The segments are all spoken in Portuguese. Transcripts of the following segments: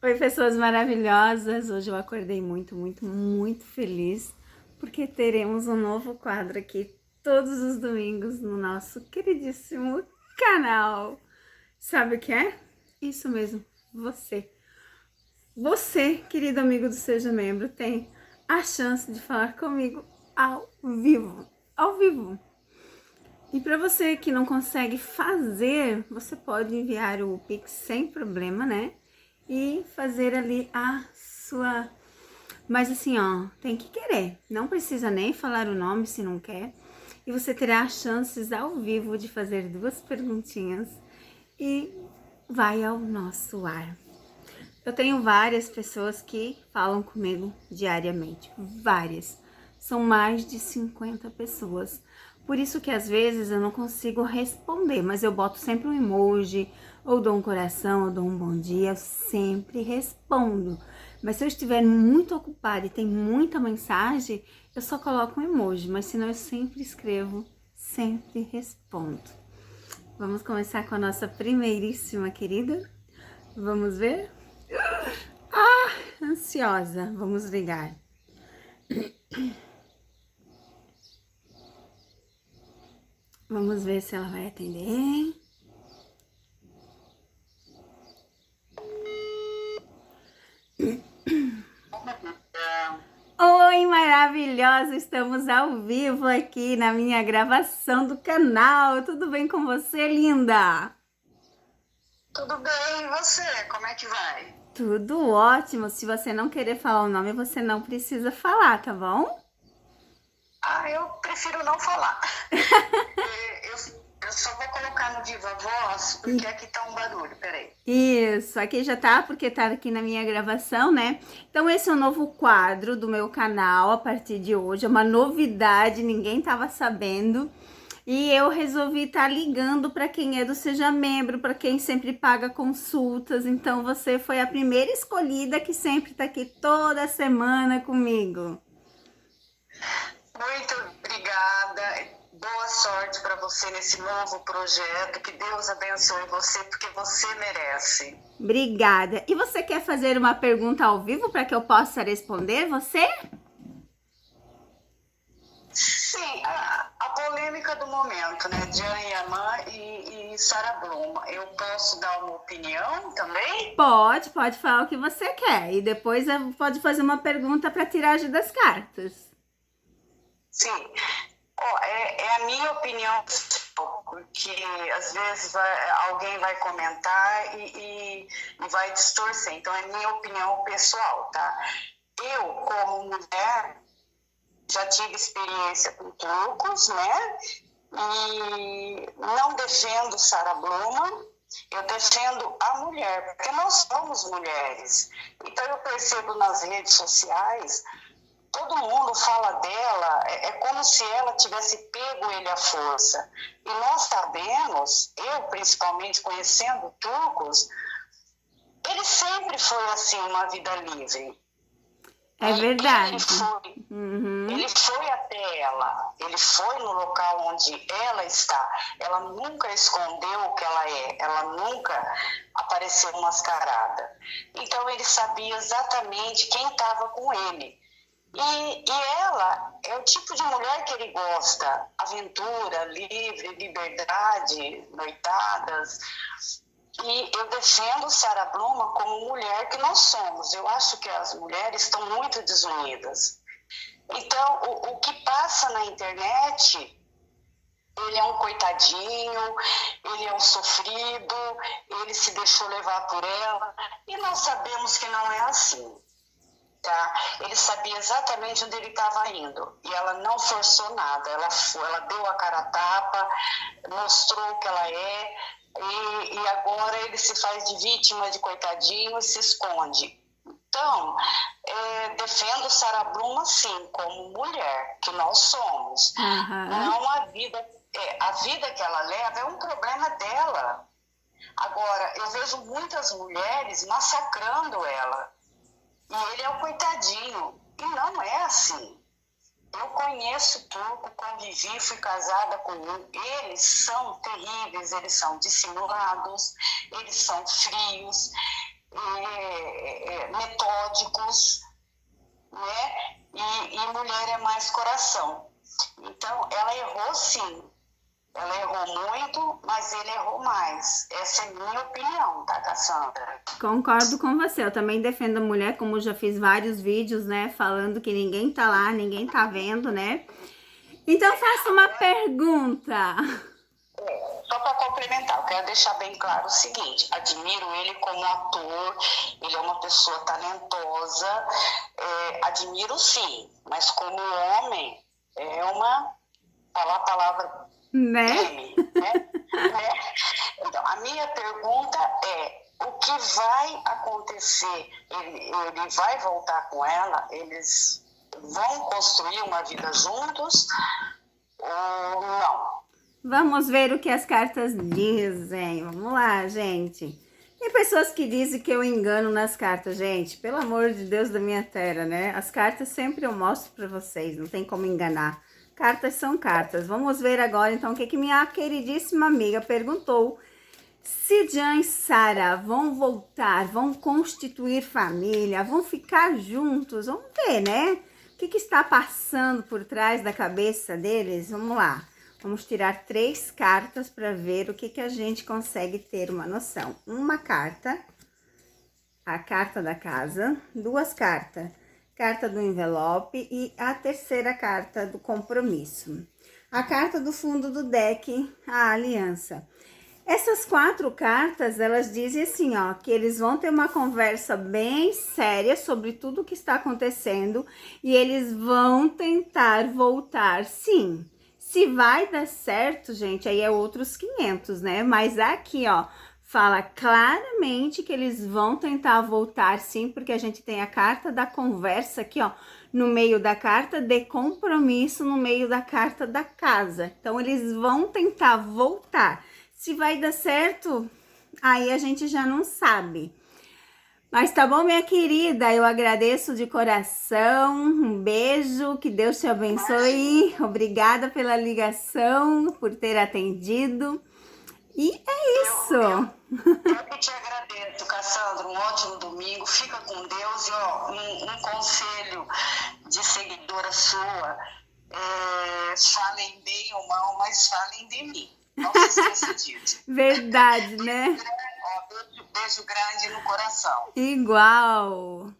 Oi, pessoas maravilhosas! Hoje eu acordei muito feliz porque teremos um novo quadro aqui todos os domingos no nosso queridíssimo canal. Sabe o que é? Isso mesmo, você. Você, querido amigo do Seja Membro, tem a chance de falar comigo ao vivo. Ao vivo. E para você que não consegue fazer, você pode enviar o Pix sem problema, né? E fazer ali a sua... Mas assim, ó, tem que querer. Não precisa nem falar o nome se não quer. E você terá chances ao vivo de fazer 2 perguntinhas e vai ao nosso ar. Eu tenho várias pessoas que falam comigo diariamente, várias. São mais de 50 pessoas. Por isso que às vezes eu não consigo responder, mas eu boto sempre um emoji, ou dou um coração, ou dou um bom dia, eu sempre respondo. Mas se eu estiver muito ocupada e tem muita mensagem, eu só coloco um emoji, mas senão eu sempre escrevo, sempre respondo. Vamos começar com a nossa primeiríssima querida? Vamos ver? Ansiosa, vamos ligar. Vamos ver se ela vai atender. Oi, maravilhosa! Estamos ao vivo aqui na minha gravação do canal. Tudo bem com você, linda? Tudo bem, e você? Como é que vai? Tudo ótimo. Se você não querer falar o nome, você não precisa falar, tá bom? Eu prefiro não falar. Eu só vou colocar no Viva Voz, porque aqui tá um barulho, peraí. Isso, aqui já tá, porque tá aqui na minha gravação, né? Então esse é o novo quadro do meu canal a partir de hoje, é uma novidade, ninguém tava sabendo. E eu resolvi estar ligando para quem é do Seja Membro, para quem sempre paga consultas. Então você foi a primeira escolhida que sempre tá aqui toda semana comigo. Muito obrigada. Boa sorte para você nesse novo projeto. Que Deus abençoe você, porque você merece. Obrigada. E você quer fazer uma pergunta ao vivo para que eu possa responder você? Sim, a polêmica do momento, né? Jan Yaman e Sarah Bloom. Eu posso dar uma opinião também? Pode falar o que você quer. E depois pode fazer uma pergunta para tiragem das cartas. Sim. É a minha opinião, porque às vezes alguém vai comentar e vai distorcer. Então, é minha opinião pessoal, tá? Eu, como mulher, já tive experiência com turcos, né? E não defendo Sarah Bloom, eu defendo a mulher, porque nós somos mulheres. Então, eu percebo nas redes sociais, todo mundo fala dela, é como se ela tivesse pego ele à força. E nós sabemos, eu principalmente conhecendo turcos, ele sempre foi assim, uma vida livre. É verdade. Ele foi até ela, ele foi no local onde ela está. Ela nunca escondeu o que ela é, ela nunca apareceu mascarada. Então ele sabia exatamente quem estava com ele. E ela é o tipo de mulher que ele gosta, aventura, livre, liberdade, noitadas. E eu defendo Sarah Bloom como mulher que nós somos. Eu acho que as mulheres estão muito desunidas. Então, o que passa na internet, ele é um coitadinho, ele é um sofrido, ele se deixou levar por ela. E nós sabemos que não é assim. Tá? Ele sabia exatamente onde ele estava indo e ela não forçou nada, ela deu a cara a tapa, mostrou o que ela é e agora ele se faz de vítima, de coitadinho e se esconde. Então, defendo Sarah Bloom assim, como mulher, que nós somos. Não a vida que ela leva é um problema dela. Agora, eu vejo muitas mulheres massacrando ela. E ele é o coitadinho. E não é assim. Eu conheço turco, convivi, fui casada com um. Eles são terríveis, eles são dissimulados, eles são frios. metódicos, né? E mulher é mais coração. Então, ela errou sim. Ela errou muito, mas ele errou mais. Essa é a minha opinião, tá, Cassandra? Concordo com você. Eu também defendo a mulher, como eu já fiz vários vídeos, né? Falando que ninguém tá lá, ninguém tá vendo, né? Então, eu faço uma pergunta. Só para complementar, eu quero deixar bem claro o seguinte: admiro ele como ator, ele é uma pessoa talentosa, admiro sim, mas como homem, é uma, falar a palavra Né? M, né? Então, a minha pergunta é: o que vai acontecer? Ele vai voltar com ela? Eles vão construir uma vida juntos ou não? Vamos ver o que as cartas dizem. Vamos lá, gente. Tem pessoas que dizem que eu engano nas cartas, gente. Pelo amor de Deus da minha terra, né? As cartas sempre eu mostro para vocês, não tem como enganar. Cartas são cartas. Vamos ver agora, então, o que minha queridíssima amiga perguntou. Se Jan e Sara vão voltar, vão constituir família, vão ficar juntos, vamos ver, né? O que está passando por trás da cabeça deles? Vamos lá. Vamos tirar 3 cartas para ver o que a gente consegue ter uma noção. Uma carta, a carta da casa, 2 cartas, carta do envelope e a terceira carta do compromisso. A carta do fundo do deck, a aliança. Essas 4 cartas, elas dizem assim, ó, que eles vão ter uma conversa bem séria sobre tudo o que está acontecendo e eles vão tentar voltar, sim. Se vai dar certo, gente, aí é outros 500, né? Mas aqui, ó, fala claramente que eles vão tentar voltar, sim, porque a gente tem a carta da conversa aqui, ó, no meio da carta de compromisso, no meio da carta da casa. Então, eles vão tentar voltar. Se vai dar certo, aí a gente já não sabe. Mas tá bom, minha querida? Eu agradeço de coração. Um beijo, que Deus te abençoe. Obrigada pela ligação, por ter atendido. E é isso. Eu que te agradeço, Cassandra. Um ótimo domingo. Fica com Deus. E ó, um conselho de seguidora sua: falem bem ou mal, mas falem de mim. Não se esqueça disso. Verdade, né? Beijo grande no coração. Igual.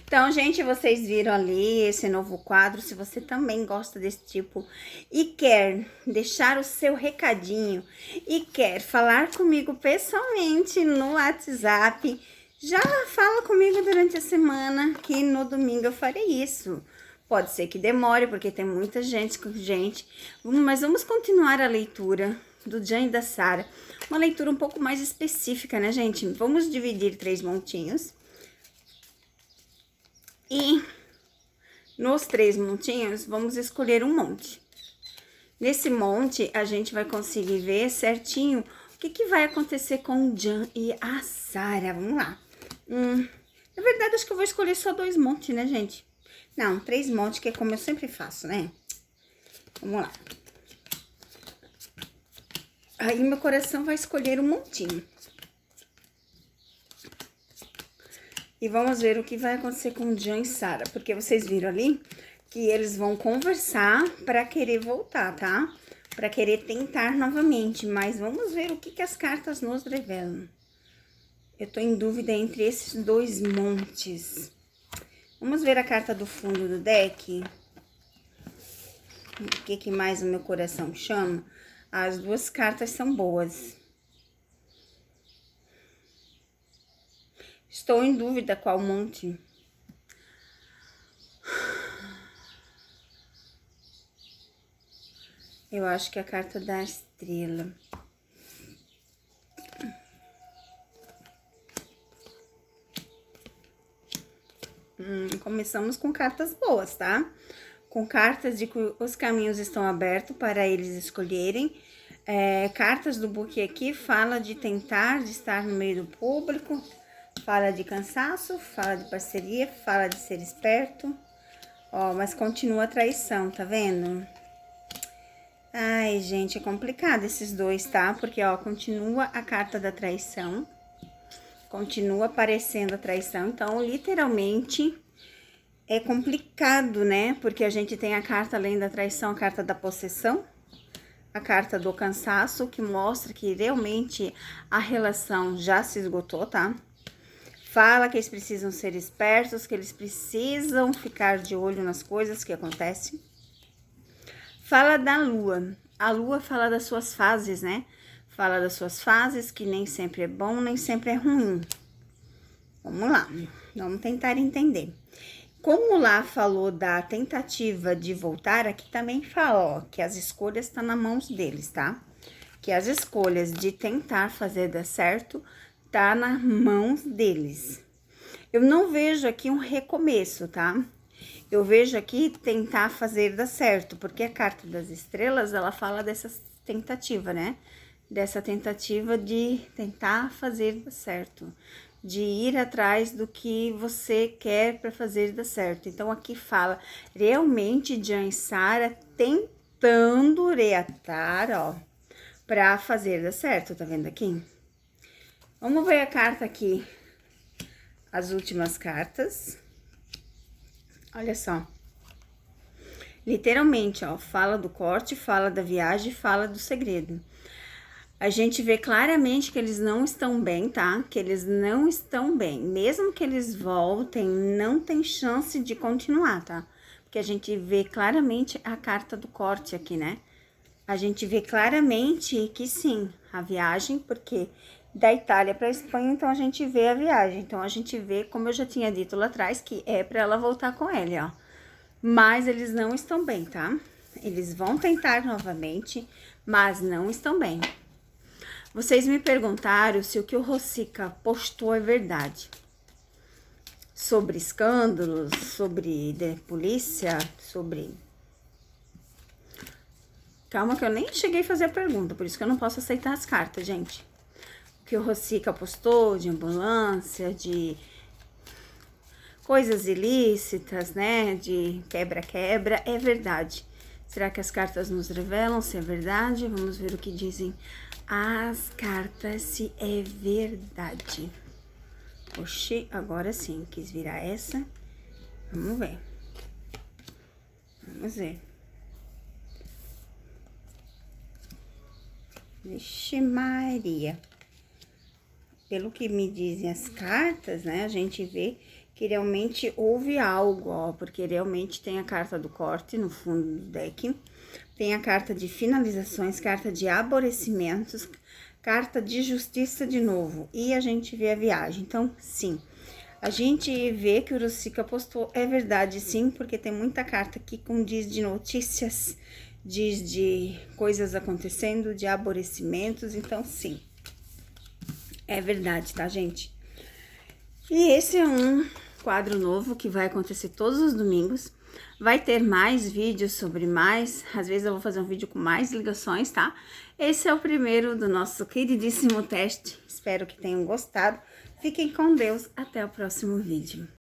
Então, gente, vocês viram ali esse novo quadro. Se você também gosta desse tipo e quer deixar o seu recadinho e quer falar comigo pessoalmente no WhatsApp, já fala comigo durante a semana, que no domingo eu farei isso. Pode ser que demore, porque tem muita gente, mas vamos continuar a leitura do Jan e da Sara. Uma leitura um pouco mais específica, né, gente? Vamos dividir 3 montinhos. E nos 3 montinhos, vamos escolher um monte. Nesse monte, a gente vai conseguir ver certinho o que vai acontecer com o Jan e a Sara. Vamos lá. Na verdade, acho que eu vou escolher só 2 montes, né, gente? Não, 3 montes, que é como eu sempre faço, né? Vamos lá. Aí, meu coração vai escolher um montinho. E vamos ver o que vai acontecer com o Jan e Sara, porque vocês viram ali que eles vão conversar para querer voltar, tá? Para querer tentar novamente, mas vamos ver o que as cartas nos revelam. Eu tô em dúvida entre esses 2 montes. Vamos ver a carta do fundo do deck. O que mais o meu coração chama? As 2 cartas são boas. Estou em dúvida qual monte. Eu acho que é a carta da estrela. Começamos com cartas boas, tá? Com cartas de que os caminhos estão abertos para eles escolherem. Cartas do buquê aqui fala de tentar, de estar no meio do público. Fala de cansaço, fala de parceria, fala de ser esperto. Ó, mas continua a traição, tá vendo? Ai, gente, é complicado esses 2, tá? Porque, ó, continua a carta da traição. Continua aparecendo a traição, então literalmente é complicado, né? Porque a gente tem a carta além da traição, a carta da possessão, a carta do cansaço, que mostra que realmente a relação já se esgotou, tá? Fala que eles precisam ser espertos, que eles precisam ficar de olho nas coisas que acontecem. Fala da lua. A lua fala das suas fases, né? Fala das suas fases, que nem sempre é bom, nem sempre é ruim. Vamos lá, vamos tentar entender. Como lá falou da tentativa de voltar, aqui também fala, ó, que as escolhas estão nas mãos deles, tá? Que as escolhas de tentar fazer dar certo tá nas mãos deles. Eu não vejo aqui um recomeço, tá? Eu vejo aqui tentar fazer dar certo, porque a carta das estrelas, ela fala dessa tentativa, né? Dessa tentativa de tentar fazer dar certo, de ir atrás do que você quer para fazer dar certo. Então, aqui fala realmente de Ansara tentando reatar, ó, para fazer dar certo, tá vendo aqui? Vamos ver a carta aqui, as últimas cartas. Olha só. Literalmente, ó, fala do corte, fala da viagem, fala do segredo. A gente vê claramente que eles não estão bem, tá? Que eles não estão bem. Mesmo que eles voltem, não tem chance de continuar, tá? Porque a gente vê claramente a carta do corte aqui, né? A gente vê claramente que sim, a viagem, porque da Itália para a Espanha, então a gente vê a viagem. Então a gente vê, como eu já tinha dito lá atrás, que é para ela voltar com ele, ó. Mas eles não estão bem, tá? Eles vão tentar novamente, mas não estão bem. Vocês me perguntaram se o que o Rosica postou é verdade. Sobre escândalos, sobre polícia, sobre... Calma que eu nem cheguei a fazer a pergunta, por isso que eu não posso aceitar as cartas, gente. O que o Rosica postou de ambulância, de coisas ilícitas, né? De quebra-quebra, é verdade. Será que as cartas nos revelam se é verdade? Vamos ver o que dizem as cartas, se é verdade. Oxi, agora sim, quis virar essa. Vamos ver. Vamos ver. Vixe Maria. Pelo que me dizem as cartas, né, a gente vê que realmente houve algo, ó, porque realmente tem a carta do corte no fundo do deck, tem a carta de finalizações, carta de aborrecimentos, carta de justiça de novo, e a gente vê a viagem. Então, sim, a gente vê que o Rosica postou, é verdade, sim, porque tem muita carta aqui com diz de notícias, diz de coisas acontecendo, de aborrecimentos, então, sim. É verdade, tá, gente? E esse é um quadro novo que vai acontecer todos os domingos. Vai ter mais vídeos sobre mais. Às vezes eu vou fazer um vídeo com mais ligações, tá? Esse é o primeiro do nosso queridíssimo teste. Espero que tenham gostado. Fiquem com Deus. Até o próximo vídeo.